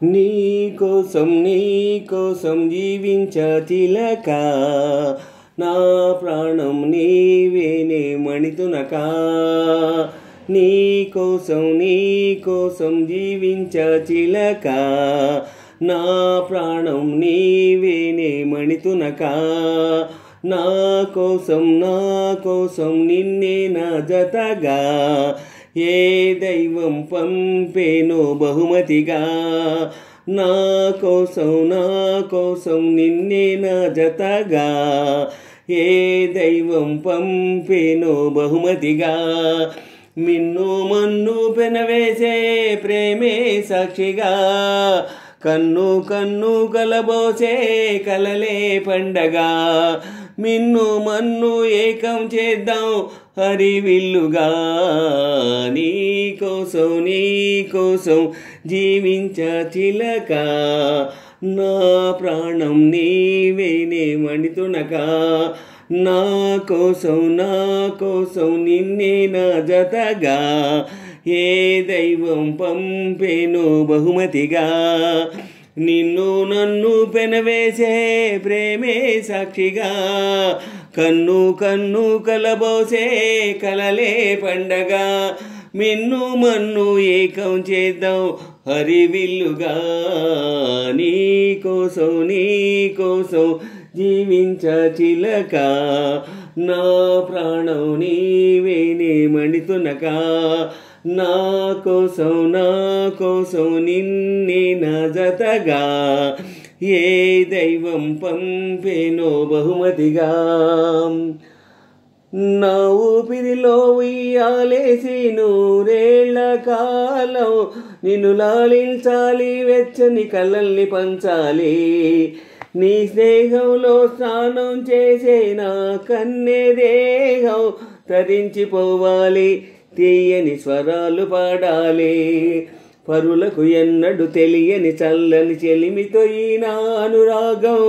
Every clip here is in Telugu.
నీ కోసం జీవించ చిలక, నా ప్రాణం నీవేనే మణితునక. నీ కోసం జీవించ చిలక, నా ప్రాణం నీవేనే మణితునక. నా కోసం నిన్నే నా జతగా, ఏ దైవం పంపేనో బహుమతిగా. నా కోసం నిన్నే నా జతగా, ఏ దైవం పంపేనో బహుమతిగా. మిన్ను మన్ను పెనవేసే ప్రేమే సాక్షిగా, కన్ను కలబోసే కలలే పండగ. మిన్ను మన్ను ఏకం చేద్దాం హరివిల్లుగా. నీ కోసం జీవించ చిలక, నా ప్రాణం నీవేనే మణితునక. నా కోసం నిన్నే నా జతగా, ఏ దైవం పంపేనో బహుమతిగా. నిన్ను నన్ను పెనవేసే ప్రేమే సాక్షిగా, కన్ను కలబోసే కలలే పండగ. మిన్ను మన్ను ఏకం చేద్దాం హరివిల్లుగా. నీ కోసం జీవించ చిలక, నా ప్రాణం నీవేనే మణితునక. నా కోసం నిన్నే నా జతగా, ఏ దైవం పంపేనో బహుమతిగా. నా ఊపిరిలో ఉయ్యాలేసి నూరేళ్ల కాలం నిన్ను లాలించాలి, వెచ్చని కలల్ని పంచాలి. నీ స్నేహంలో స్నానం చేసే నా కన్నె దేహం తరించిపోవాలి, తీయని స్వరాలు పాడాలి. పరులకు ఎన్నడు తెలియని చల్లని చెలిమితో ఈ నా అనురాగం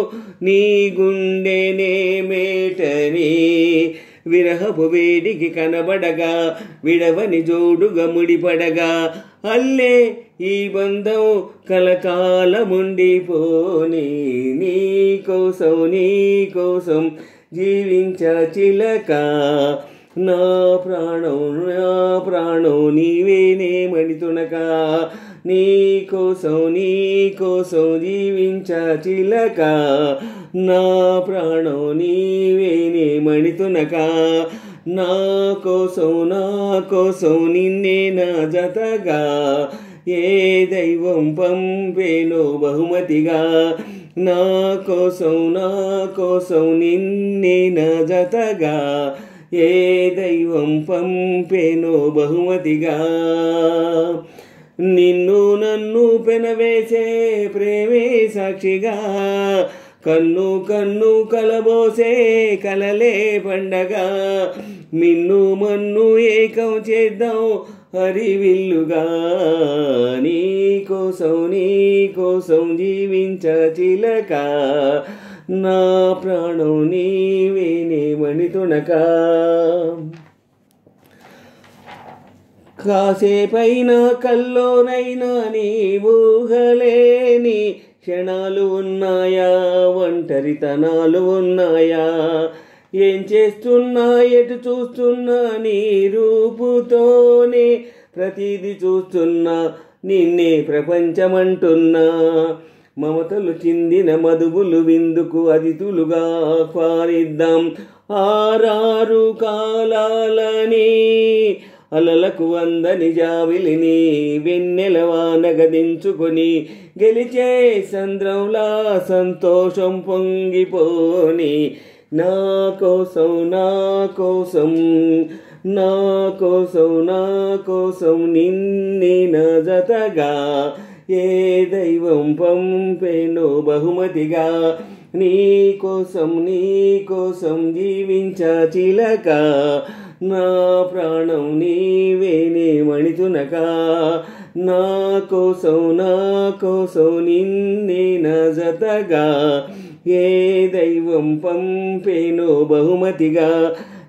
నీ గుండెనే మేటని. విరహపు వేడికి కనబడగా, విడవని జోడుగా ముడిపడగా, అల్లే ఈ బంధం కలకాలముండిపోని. నీ కోసం జీవించ చిలక, నా ప్రాణం నీవేనే మణితునక. నీ కోసం జీవించ చిలక, నా ప్రాణం నీవేనే మణితునక. నా కోసం నిన్నే నా జతగా, ఏ దైవం పంపేనో బహుమతిగా. నా కోసం నిన్నే నా జతగా, ఏ దైవం పంపేనో బహుమతిగా. నిన్ను నన్ను పెనవేసే ప్రేమే సాక్షిగా, కన్ను కలబోసే కలలే పండగ. మిన్ను మన్ను ఏకం చేద్దాం హరివిల్లుగా. నీ కోసం జీవించ చిలక, నా ప్రాణం నీవేనే మణితునక. కాసేపైనా కల్లోనైనా నీ ఊహలేని క్షణాలు ఉన్నాయా, ఒంటరితనాలు ఉన్నాయా. ఏం చేస్తున్నా ఎటు చూస్తున్నా నీ రూపుతోనే ప్రతిదీ చూస్తున్నా, నిన్నే ప్రపంచమంటున్నా. మమతలు చిందిన మధువులు విందుకు అతిథులుగా ఆహ్వానిద్దాం. ఆరారు కాలాలని అలలకు అందని జావిలిని వెన్నెల వానగదించుకొని, గెలిచే సంద్రంలా సంతోషం పొంగిపోని. నా కోసం నిన్నే నా జతగా, ఏ దైవం పంపేనో బహుమతిగా. నీ కోసం జీవించ చిలక, నా ప్రాణం నీవేనే మణితునక. నా కోసం నిన్నే నా జతగా, ఏ దైవం పంపేనో బహుమతిగా.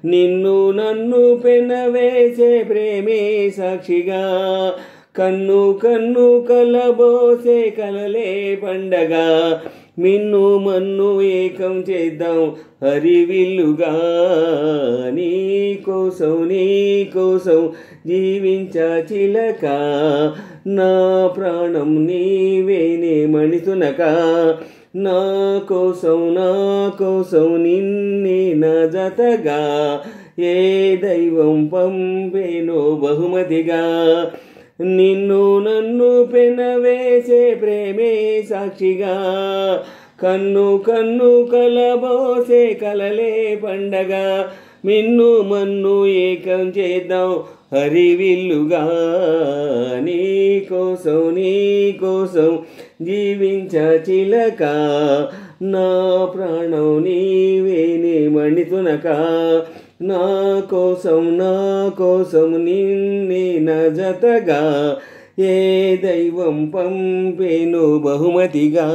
నిన్ను నన్ను పెనవేసే ప్రేమే సాక్షిగా, కన్ను కన్ను కలబోసే కలలే పండగ మిన్ను మన్ను ఏకం చేద్దాం హరివిల్లుగా నీ కోసం జీవించ చిలక నా ప్రాణం నీవేనే మణితునక నా కోసం నిన్నే నా జతగా ఏ దైవం పంపేనో బహుమతిగా నిన్ను నన్ను పెనవేసే ప్రేమే సాక్షిగా కన్ను కన్ను కలబోసే కలలే పండగ మిన్ను మన్ను ఏకం చేద్దాం హరివిల్లుగా నీ కోసం జీవించ చిలక నా ప్రాణం నీవేనే మణితునక నా కోసం నిన్నే నా జతగా ఏ దైవం పంపేను బహుమతిగా.